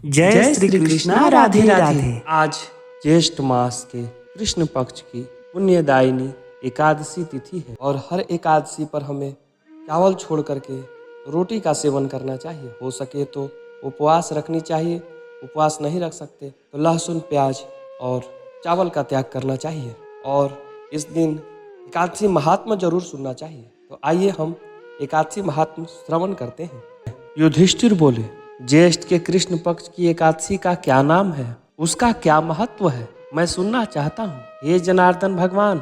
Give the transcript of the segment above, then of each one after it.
जय श्री कृष्णा। राधे राधे। आज ज्येष्ठ मास के कृष्ण पक्ष की पुण्यदायिनी एकादशी तिथि है और हर एकादशी पर हमें चावल छोड़ करके रोटी का सेवन करना चाहिए। हो सके तो उपवास रखनी चाहिए, उपवास नहीं रख सकते तो लहसुन प्याज और चावल का त्याग करना चाहिए और इस दिन एकादशी महात्मा जरूर सुनना चाहिए। तो आइए हम एकादशी महात्मा श्रवण करते हैं। युधिष्ठिर बोले, ज्येष्ठ के कृष्ण पक्ष की एकादशी का क्या नाम है, उसका क्या महत्व है, मैं सुनना चाहता हूँ। हे जनार्दन भगवान,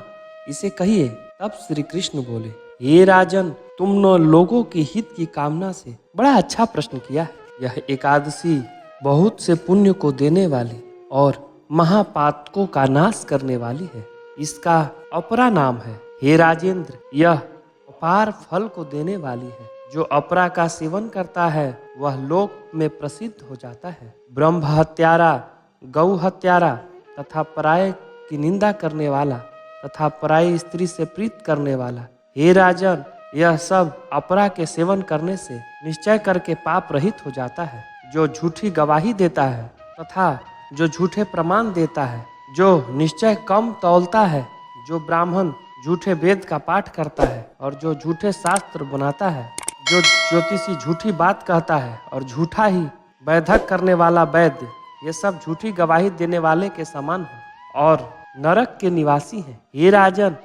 इसे कहिए। तब श्री कृष्ण बोले, हे राजन, तुमने लोगों के हित की कामना से बड़ा अच्छा प्रश्न किया है। यह एकादशी बहुत से पुण्य को देने वाली और महापातकों का नाश करने वाली है। इसका अपरा नाम है, हे राजेंद्र, यह अपार फल को देने वाली है। जो अपरा का सेवन करता है वह लोक में प्रसिद्ध हो जाता है। ब्रह्म हत्यारा, गौ हत्यारा तथा पराये की निंदा करने वाला तथा पराई स्त्री से प्रीत करने वाला, हे राजन, यह सब अपरा के सेवन करने से निश्चय करके पाप रहित हो जाता है। जो झूठी गवाही देता है तथा जो झूठे प्रमाण देता है, जो निश्चय कम तौलता है, जो ब्राह्मण झूठे वेद का पाठ करता है और जो झूठे शास्त्र बनाता है, जो ज्योतिषी झूठी बात कहता है और झूठा ही वैधक करने वाला वैद्य, ये सब झूठी गवाही देने वाले के समान है और नरक के निवासी हैं। हे राजन,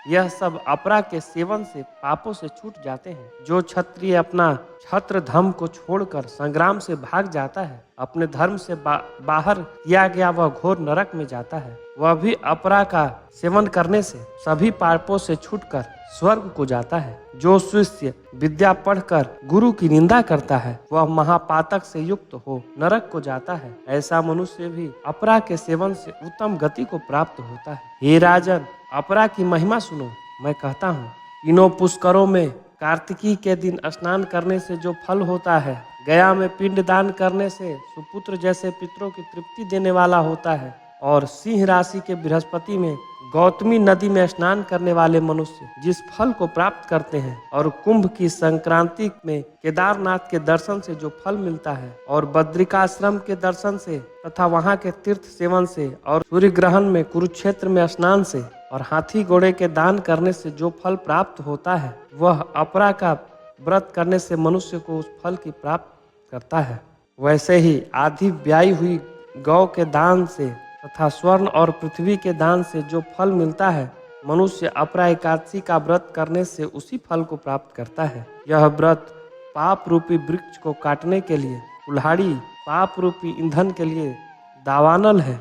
यह सब अपरा के सेवन से पापों से छूट जाते हैं। जो क्षत्रिय अपना छत्र धर्म को छोड़कर संग्राम से भाग जाता है, अपने धर्म से बाहर किया गया वह घोर नरक में जाता है। वह भी अपरा का सेवन करने से सभी पापों से छूटकर स्वर्ग को जाता है। जो शिष्य विद्या पढ़कर गुरु की निंदा करता है वह महापातक से युक्त हो नरक को जाता है। ऐसा मनुष्य भी अपरा के सेवन से उत्तम गति को प्राप्त होता है। हे राजन, अपरा की महिमा सुनो। मैं कहता हूँ, तीनों पुष्करों में कार्तिकी के दिन स्नान करने से जो फल होता है, गया में पिंड दान करने से सुपुत्र जैसे पितरों की तृप्ति देने वाला होता है और सिंह राशि के बृहस्पति में गौतमी नदी में स्नान करने वाले मनुष्य जिस फल को प्राप्त करते हैं और कुंभ की संक्रांति में केदारनाथ के दर्शन से जो फल मिलता है और बद्रिकाश्रम के दर्शन से तथा वहां के तीर्थ सेवन से और सूर्य ग्रहण में कुरुक्षेत्र में स्नान से और हाथी घोड़े के दान करने से जो फल प्राप्त होता है, वह अपरा का व्रत करने से मनुष्य को उस फल की प्राप्त करता है। वैसे ही आधी ब्याई हुई गौ के दान से तथा स्वर्ण और पृथ्वी के दान से जो फल मिलता है, मनुष्य अपरा एकादशी का व्रत करने से उसी फल को प्राप्त करता है। यह व्रत पाप रूपी वृक्ष को काटने के लिए कुल्हाड़ी, पाप रूपी ईंधन के लिए दावानल है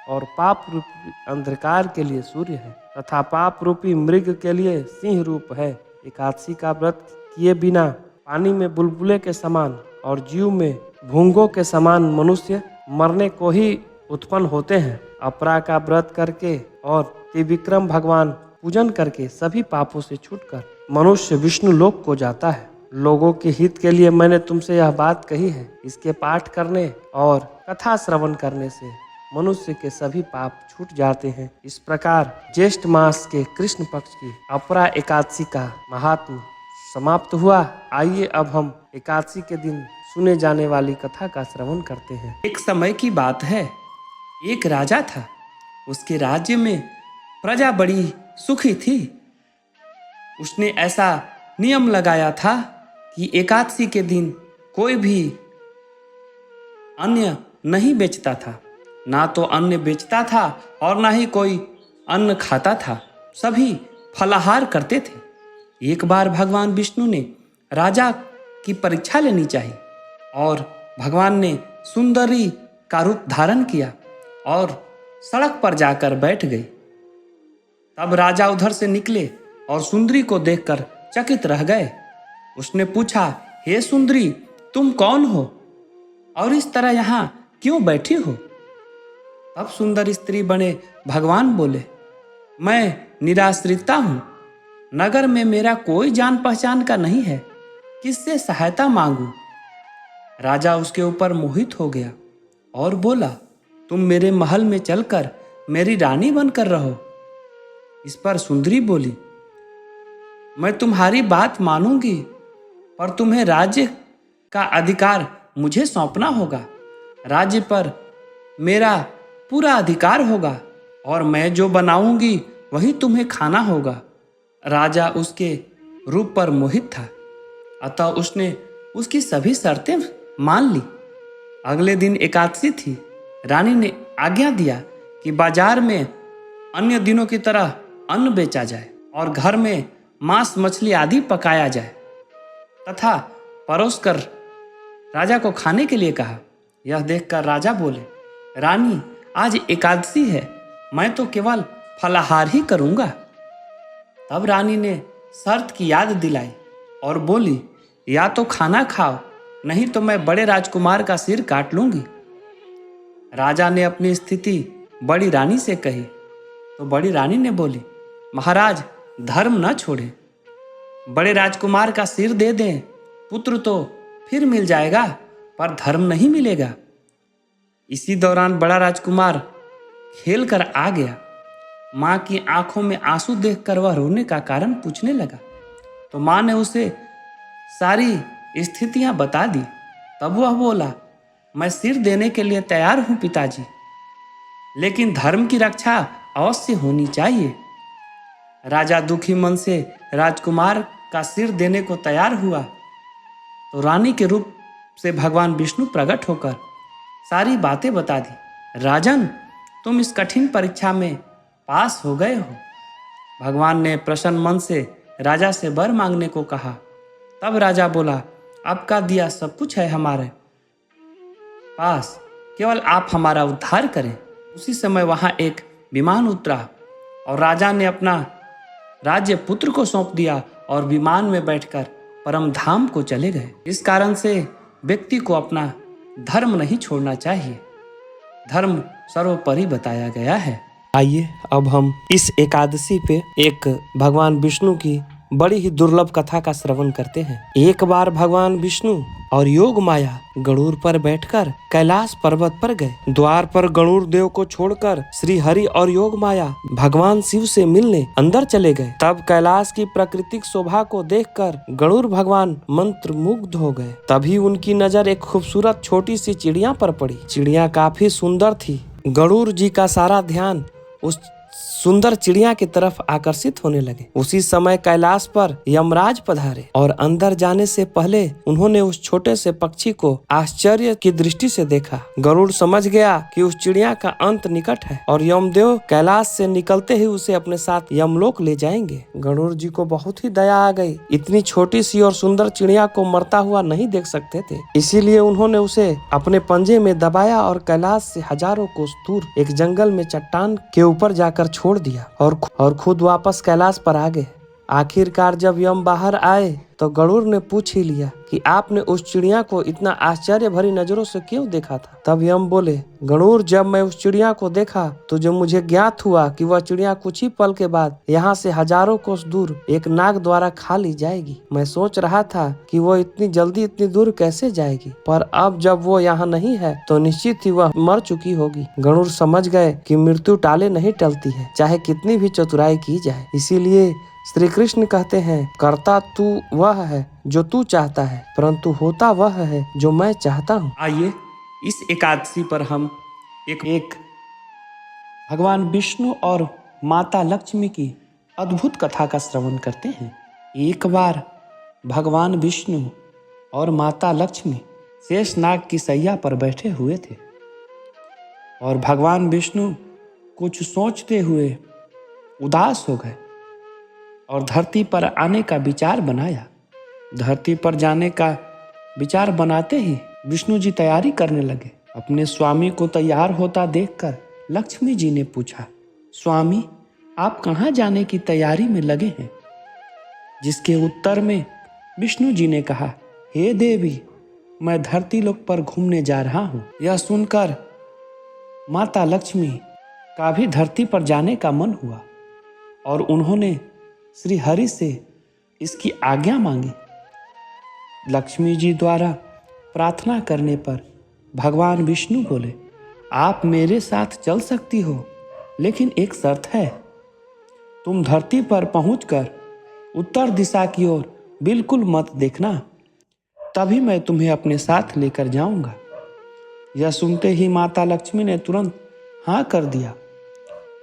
और पाप रूपी अंधकार के लिए सूर्य है तथा पाप रूपी मृग के लिए सिंह रूप है। एकादशी का व्रत किए बिना पानी में बुलबुले के समान और जीव में भूंगों के समान मनुष्य मरने को ही उत्पन्न होते हैं। अपरा का व्रत करके और त्रिविक्रम भगवान पूजन करके सभी पापों से छूटकर मनुष्य विष्णु लोक को जाता है। लोगों के हित के लिए मैंने तुमसे यह बात कही है। इसके पाठ करने और कथा श्रवण करने से मनुष्य के सभी पाप छूट जाते हैं। इस प्रकार ज्येष्ठ मास के कृष्ण पक्ष की अपरा एकादशी का महात्म समाप्त हुआ। आइए अब हम एकादशी के दिन सुने जाने वाली कथा का श्रवण करते हैं। एक समय की बात है, एक राजा था। उसके राज्य में प्रजा बड़ी सुखी थी। उसने ऐसा नियम लगाया था कि एकादशी के दिन कोई भी अन्न नहीं बेचता था। ना तो अन्न बेचता था और ना ही कोई अन्न खाता था। सभी फलाहार करते थे। एक बार भगवान विष्णु ने राजा की परीक्षा लेनी चाहिए और भगवान ने सुंदरी का रूप धारण किया और सड़क पर जाकर बैठ गए। तब राजा उधर से निकले और सुंदरी को देखकर चकित रह गए। उसने पूछा, हे सुंदरी, तुम कौन हो और इस तरह यहाँ क्यों बैठी हो? तब सुंदर स्त्री बने भगवान बोले, मैं निराश्रिता हूँ। नगर में मेरा कोई जान पहचान का नहीं है। किससे सहायता मांगू? राजा उसके ऊपर मोहित हो गया और बोला, तुम मेरे महल में चलकर मेरी रानी बनकर रहो। इस पर सुंदरी बोली, मैं तुम्हारी बात मानूंगी, पर तुम्हें राज्य का अधिकार मुझे सौंपना होगा। राज्य पर मेरा पूरा अधिकार होगा और मैं जो बनाऊंगी वही तुम्हें खाना होगा। राजा उसके रूप पर मोहित था, अतः उसने उसकी सभी शर्तें मान ली। अगले दिन एकादशी थी। रानी ने आज्ञा दिया कि बाजार में अन्य दिनों की तरह अन्न बेचा जाए और घर में मांस मछली आदि पकाया जाए तथा परोस कर राजा को खाने के लिए कहा। यह देखकर राजा बोले, रानी, आज एकादशी है, मैं तो केवल फलाहार ही करूंगा। तब रानी ने शर्त की याद दिलाई और बोली, या तो खाना खाओ, नहीं तो मैं बड़े राजकुमार का सिर काट लूंगी। राजा ने अपनी स्थिति बड़ी रानी से कही तो बड़ी रानी ने बोली, महाराज, धर्म न छोड़े, बड़े राजकुमार का सिर दे दें, पुत्र तो फिर मिल जाएगा पर धर्म नहीं मिलेगा। इसी दौरान बड़ा राजकुमार खेल कर आ गया। माँ की आंखों में आंसू देखकर वह रोने का कारण पूछने लगा तो माँ ने उसे सारी स्थितियां बता दी। तब वह बोला, मैं सिर देने के लिए तैयार हूं पिताजी, लेकिन धर्म की रक्षा अवश्य होनी चाहिए। राजा दुखी मन से राजकुमार का सिर देने को तैयार हुआ तो रानी के रूप से भगवान विष्णु प्रकट होकर सारी बातें बता दी। राजन, तुम इस कठिन परीक्षा में पास हो गए हो। भगवान ने प्रसन्न मन से राजा से वर मांगने को कहा। तब राजा बोला, आपका दिया सब कुछ है हमारे पास, केवल आप हमारा उद्धार करें। उसी समय वहां एक विमान उतरा और राजा ने अपना राज्य पुत्र को सौंप दिया और विमान में बैठकर परम धाम को चले गए। इस कारण से व्यक्ति को अपना धर्म नहीं छोड़ना चाहिए। धर्म सर्वोपरि बताया गया है। आइए अब हम इस एकादशी पे एक भगवान विष्णु की बड़ी ही दुर्लभ कथा का श्रवण करते हैं। एक बार भगवान विष्णु और योग माया गरुड़ पर बैठकर कैलाश पर्वत पर गए। द्वार पर गरुड़ देव को छोड़कर श्री हरि और योग माया भगवान शिव से मिलने अंदर चले गए। तब कैलाश की प्राकृतिक शोभा को देखकर गरुड़ भगवान मंत्र मुग्ध हो गए। तभी उनकी नजर एक खूबसूरत छोटी सी चिड़िया पर पड़ी। चिड़िया काफी सुंदर थी। गरुड़ जी का सारा ध्यान उस सुंदर चिड़िया की तरफ आकर्षित होने लगे। उसी समय कैलाश पर यमराज पधारे और अंदर जाने से पहले उन्होंने उस छोटे से पक्षी को आश्चर्य की दृष्टि से देखा। गरुड़ समझ गया कि उस चिड़िया का अंत निकट है और यमदेव कैलाश से निकलते ही उसे अपने साथ यमलोक ले जाएंगे। गरुड़ जी को बहुत ही दया आ गई। इतनी छोटी सी और सुंदर चिड़िया को मरता हुआ नहीं देख सकते थे, इसीलिए उन्होंने उसे अपने पंजे में दबाया और कैलाश से हजारों कोस दूर एक जंगल में चट्टान के ऊपर जाकर छोड़ दिया और खुद वापस कैलाश पर आ गए। आखिरकार जब यम बाहर आए तो गरुड़ ने पूछ ही लिया कि आपने उस चिड़िया को इतना आश्चर्य भरी नजरों से क्यों देखा था। तब यम बोले, गरुड़, जब मैं उस चिड़िया को देखा तो जब मुझे ज्ञात हुआ कि वह चिड़िया कुछ ही पल के बाद यहाँ से हजारों कोस दूर एक नाग द्वारा खा ली जाएगी। मैं सोच रहा था कि वो इतनी जल्दी इतनी दूर कैसे जाएगी, पर अब जब वो यहाँ नहीं है तो निश्चित ही वह मर चुकी होगी। गरुड़ समझ गए कि मृत्यु टाले नहीं टलती है, चाहे कितनी भी चतुराई की जाए। इसीलिए श्री कृष्ण कहते हैं, करता तू वह है जो तू चाहता है, परंतु होता वह है जो मैं चाहता हूँ। आइए इस एकादशी पर हम एक भगवान विष्णु और माता लक्ष्मी की अद्भुत कथा का श्रवण करते हैं। एक बार भगवान विष्णु और माता लक्ष्मी शेषनाग की सैया पर बैठे हुए थे और भगवान विष्णु कुछ सोचते हुए उदास हो गए और धरती पर आने का विचार बनाया। धरती पर जाने का विचार बनाते ही विष्णु जी तैयारी करने लगे। अपने स्वामी को तैयार होता देखकर लक्ष्मी जी ने पूछा, स्वामी, आप कहाँ जाने की तैयारी में लगे हैं? जिसके उत्तर में विष्णु जी ने कहा, हे देवी, मैं धरती लोक पर घूमने जा रहा हूँ। यह सुनकर माता लक्ष्मी का भी धरती पर जाने का मन हुआ और उन्होंने श्री हरि से इसकी आज्ञा मांगी। लक्ष्मी जी द्वारा प्रार्थना करने पर भगवान विष्णु बोले, आप मेरे साथ चल सकती हो, लेकिन एक शर्त है। तुम धरती पर पहुंचकर उत्तर दिशा की ओर बिल्कुल मत देखना, तभी मैं तुम्हें अपने साथ लेकर जाऊंगा। यह सुनते ही माता लक्ष्मी ने तुरंत हाँ कर दिया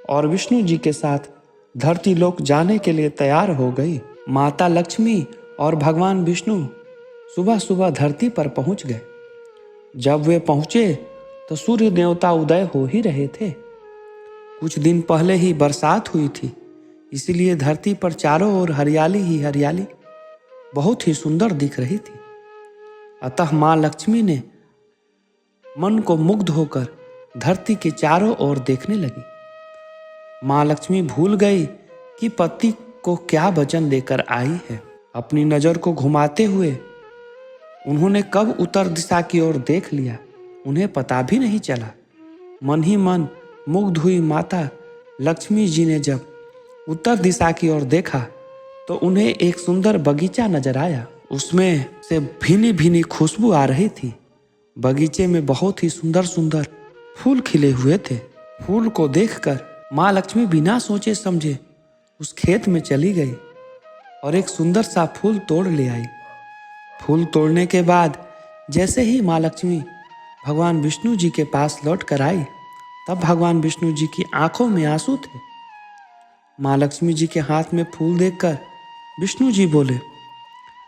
और विष्णु जी के साथ धरती लोक जाने के लिए तैयार हो गई। माता लक्ष्मी और भगवान विष्णु सुबह सुबह धरती पर पहुंच गए। जब वे पहुंचे तो सूर्य देवता उदय हो ही रहे थे। कुछ दिन पहले ही बरसात हुई थी, इसलिए धरती पर चारों ओर हरियाली ही हरियाली बहुत ही सुंदर दिख रही थी। अतः माँ लक्ष्मी ने मन को मुग्ध होकर धरती के चारों ओर देखने लगी। माँ लक्ष्मी भूल गई कि पति को क्या वचन देकर आई है। अपनी नज़र को घुमाते हुए उन्होंने कब उत्तर दिशा की ओर देख लिया, उन्हें पता भी नहीं चला। मन ही मन मुग्ध हुई माता लक्ष्मी जी ने जब उत्तर दिशा की ओर देखा तो उन्हें एक सुंदर बगीचा नजर आया। उसमें से भीनी भीनी खुशबू आ रही थी। बगीचे में बहुत ही सुंदर सुंदर फूल खिले हुए थे। फूल को देखकर माँ लक्ष्मी बिना सोचे समझे उस खेत में चली गई और एक सुंदर सा फूल तोड़ ले आई। फूल तोड़ने के बाद जैसे ही माँ लक्ष्मी भगवान विष्णु जी के पास लौट कर आई, तब भगवान विष्णु जी की आंखों में आंसू थे। माँ लक्ष्मी जी के हाथ में फूल देखकर विष्णु जी बोले,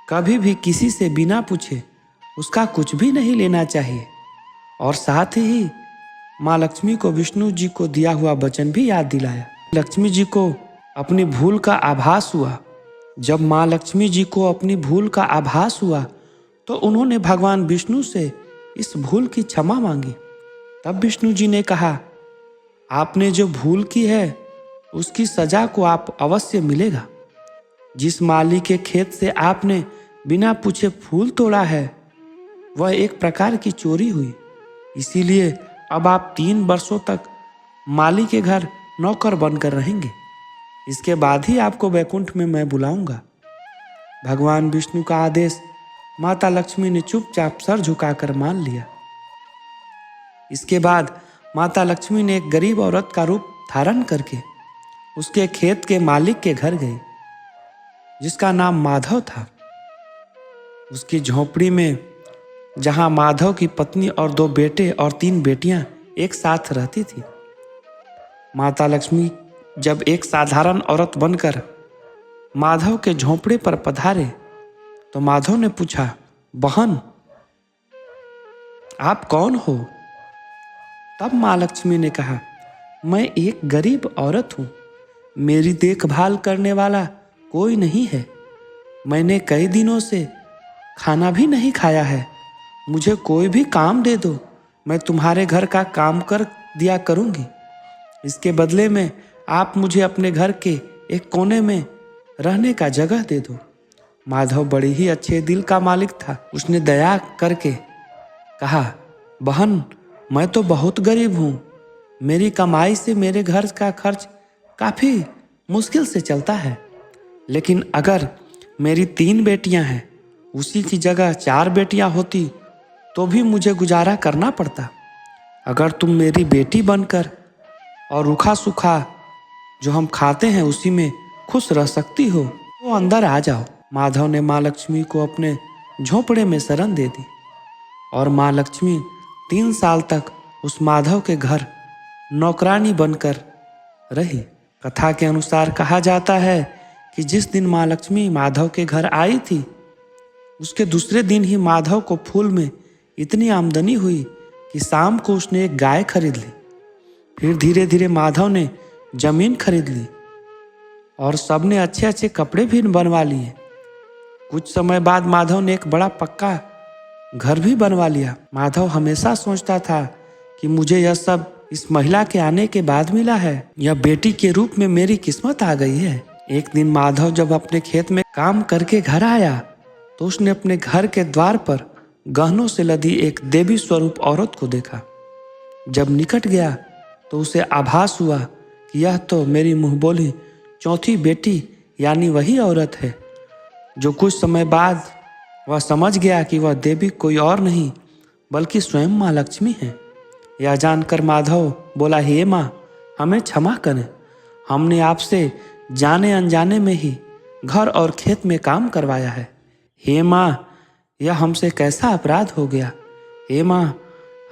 कभी भी किसी से बिना पूछे उसका कुछ भी नहीं लेना चाहिए। और साथ ही माँ लक्ष्मी को विष्णु जी को दिया हुआ वचन भी याद दिलाया। लक्ष्मी जी को अपनी भूल का आभास हुआ। जब माँ लक्ष्मी जी को अपनी भूल का आभास हुआ तो उन्होंने भगवान विष्णु से इस भूल की क्षमा मांगी। तब विष्णु जी ने कहा, आपने जो भूल की है उसकी सजा को आप अवश्य मिलेगा। जिस माली के खेत से आपने बिना पूछे फूल तोड़ा है वह एक प्रकार की चोरी हुई। इसीलिए अब आप 3 वर्षों तक माली के घर नौकर बनकर रहेंगे। इसके बाद ही आपको वैकुंठ में मैं बुलाऊंगा। भगवान विष्णु का आदेश माता लक्ष्मी ने चुपचाप सर झुकाकर मान लिया। इसके बाद माता लक्ष्मी ने एक गरीब औरत का रूप धारण करके उसके खेत के मालिक के घर गई, जिसका नाम माधव था। उसकी झोपड़ी में जहां माधव की पत्नी और 2 बेटे और 3 बेटियां एक साथ रहती थी। माता लक्ष्मी जब एक साधारण औरत बनकर माधव के झोपड़े पर पधारे तो माधव ने पूछा, बहन आप कौन हो? तब माँ लक्ष्मी ने कहा, मैं एक गरीब औरत हूँ, मेरी देखभाल करने वाला कोई नहीं है। मैंने कई दिनों से खाना भी नहीं खाया है। मुझे कोई भी काम दे दो, मैं तुम्हारे घर का काम कर दिया करूँगी। इसके बदले में आप मुझे अपने घर के एक कोने में रहने का जगह दे दो। माधव बड़ी ही अच्छे दिल का मालिक था। उसने दया करके कहा, बहन मैं तो बहुत गरीब हूँ, मेरी कमाई से मेरे घर का खर्च काफ़ी मुश्किल से चलता है। लेकिन अगर मेरी 3 बेटियाँ हैं, उसी की जगह 4 बेटियाँ होती तो भी मुझे गुजारा करना पड़ता। अगर तुम मेरी बेटी बनकर और रूखा सूखा जो हम खाते हैं उसी में खुश रह सकती हो तो अंदर आ जाओ। माधव ने माँ लक्ष्मी को अपने झोपड़े में शरण दे दी और माँ लक्ष्मी 3 साल तक उस माधव के घर नौकरानी बनकर रही। कथा के अनुसार कहा जाता है कि जिस दिन माँ लक्ष्मी माधव के घर आई थी, उसके दूसरे दिन ही माधव को फूल में इतनी आमदनी हुई कि शाम को उसने एक गाय खरीद ली। फिर धीरे धीरे माधव ने जमीन खरीद ली और सबने अच्छे अच्छे कपड़े भी बनवा लिए। कुछ समय बाद माधव ने एक बड़ा पक्का घर भी बनवा लिया। माधव हमेशा सोचता था कि मुझे यह सब इस महिला के आने के बाद मिला है, यह बेटी के रूप में मेरी किस्मत आ गई है। एक दिन माधव जब अपने खेत में काम करके घर आया तो उसने अपने घर के द्वार पर गहनों से लदी एक देवी स्वरूप औरत को देखा। जब निकट गया तो उसे आभास हुआ कि यह तो मेरी मुंहबोली 4थी बेटी यानी वही औरत है। जो कुछ समय बाद वह समझ गया कि वह देवी कोई और नहीं बल्कि स्वयं माँ लक्ष्मी है। यह जानकर माधव बोला, हे माँ हमें क्षमा करें, हमने आपसे जाने अनजाने में ही घर और खेत में काम करवाया है। हे माँ यह हमसे कैसा अपराध हो गया। हे माँ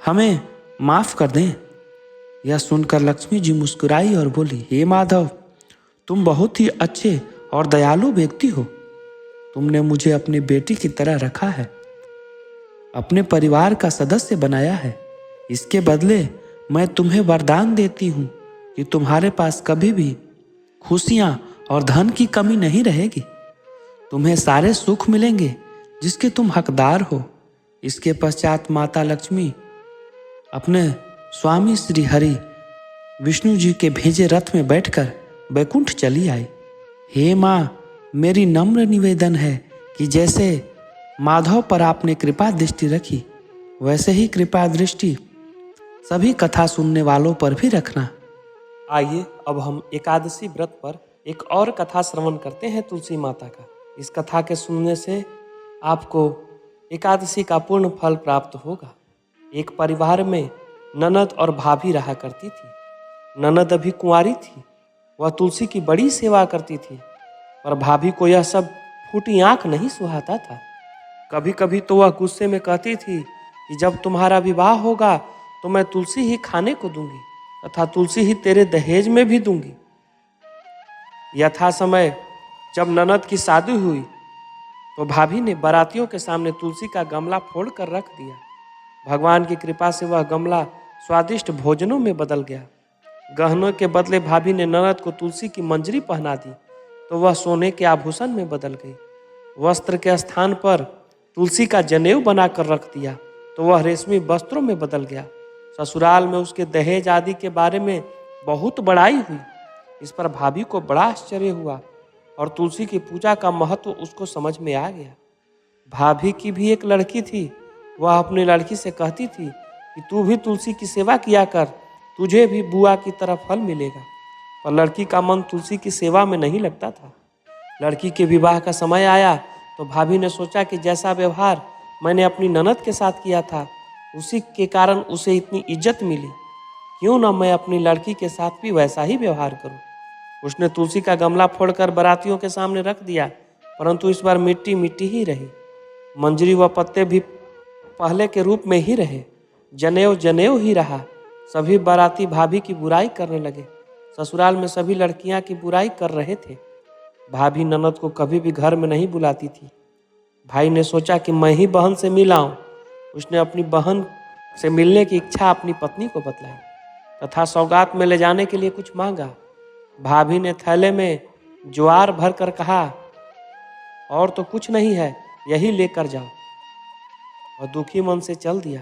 हमें माफ़ कर दें। यह सुनकर लक्ष्मी जी मुस्कुराई और बोली, हे माधव, तुम बहुत ही अच्छे और दयालु व्यक्ति हो। तुमने मुझे अपनी बेटी की तरह रखा है, अपने परिवार का सदस्य बनाया है। इसके बदले मैं तुम्हें वरदान देती हूँ कि तुम्हारे पास कभी भी खुशियाँ और धन की कमी नहीं रहेगी। तुम्हें सारे सुख मिलेंगे जिसके तुम हकदार हो। इसके पश्चात माता लक्ष्मी अपने स्वामी श्री हरि विष्णु जी के भेजे रथ में बैठकर बैकुंठ चली आई। हे माँ, मेरी नम्र निवेदन है कि जैसे माधव पर आपने कृपा दृष्टि रखी, वैसे ही कृपा दृष्टि सभी कथा सुनने वालों पर भी रखना। आइए अब हम एकादशी व्रत पर एक और कथा श्रवण करते हैं तुलसी माता का। इस कथा के सुनने से आपको एकादशी का पूर्ण फल प्राप्त होगा। एक परिवार में ननद और भाभी रहा करती थी। ननद अभी कुंवारी थी। वह तुलसी की बड़ी सेवा करती थी, पर भाभी को यह सब फूटी आंख नहीं सुहाता था। कभी कभी तो वह गुस्से में कहती थी कि जब तुम्हारा विवाह होगा तो मैं तुलसी ही खाने को दूंगी तथा तुलसी ही तेरे दहेज में भी दूंगी। यथा समय जब ननद की शादी हुई तो भाभी ने बारातियों के सामने तुलसी का गमला फोड़ कर रख दिया। भगवान की कृपा से वह गमला स्वादिष्ट भोजनों में बदल गया। गहनों के बदले भाभी ने ननद को तुलसी की मंजरी पहना दी तो वह सोने के आभूषण में बदल गई। वस्त्र के स्थान पर तुलसी का जनेऊ बनाकर रख दिया तो वह रेशमी वस्त्रों में बदल गया। ससुराल में उसके दहेज आदि के बारे में बहुत बड़ाई हुई। इस पर भाभी को बड़ा आश्चर्य हुआ और तुलसी की पूजा का महत्व उसको समझ में आ गया। भाभी की भी एक लड़की थी। वह अपनी लड़की से कहती थी कि तू भी तुलसी की सेवा किया कर, तुझे भी बुआ की तरह फल मिलेगा। पर लड़की का मन तुलसी की सेवा में नहीं लगता था। लड़की के विवाह का समय आया तो भाभी ने सोचा कि जैसा व्यवहार मैंने अपनी ननद के साथ किया था उसी के कारण उसे इतनी इज्जत मिली, क्यों ना मैं अपनी लड़की के साथ भी वैसा ही व्यवहार करूं। उसने तुलसी का गमला फोड़कर बारातियों के सामने रख दिया, परंतु इस बार मिट्टी मिट्टी ही रही। मंजरी व पत्ते भी पहले के रूप में ही रहे। जनेऊ जनेऊ ही रहा। सभी बाराती भाभी की बुराई करने लगे। ससुराल में सभी लड़कियां की बुराई कर रहे थे। भाभी ननद को कभी भी घर में नहीं बुलाती थी। भाई ने सोचा कि मैं ही बहन से मिल आऊं। उसने अपनी बहन से मिलने की इच्छा अपनी पत्नी को बतलाई तथा सौगात में ले जाने के लिए कुछ मांगा। भाभी ने थैले में ज्वार भर कर कहा, और तो कुछ नहीं है, यही लेकर जाओ। और दुखी मन से चल दिया।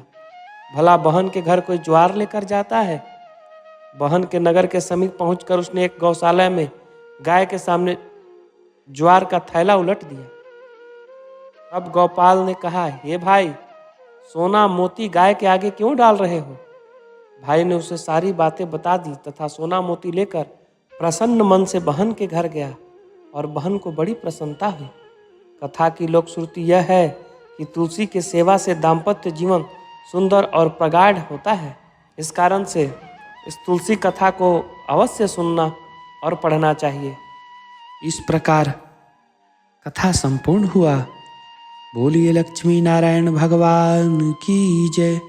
भला बहन के घर कोई ज्वार लेकर जाता है? बहन के नगर के समीप पहुंचकर उसने एक गौशाला में गाय के सामने ज्वार का थैला उलट दिया। अब गौपाल ने कहा, हे भाई, सोना मोती गाय के आगे क्यों डाल रहे हो? भाई ने उसे सारी बातें बता दी तथा सोना मोती लेकर प्रसन्न मन से बहन के घर गया और बहन को बड़ी प्रसन्नता हुई। कथा की लोक श्रुति यह है कि तुलसी की सेवा से दाम्पत्य जीवन सुंदर और प्रगाढ़ होता है। इस कारण से इस तुलसी कथा को अवश्य सुनना और पढ़ना चाहिए। इस प्रकार कथा संपूर्ण हुआ। बोलिए लक्ष्मी नारायण भगवान की जय।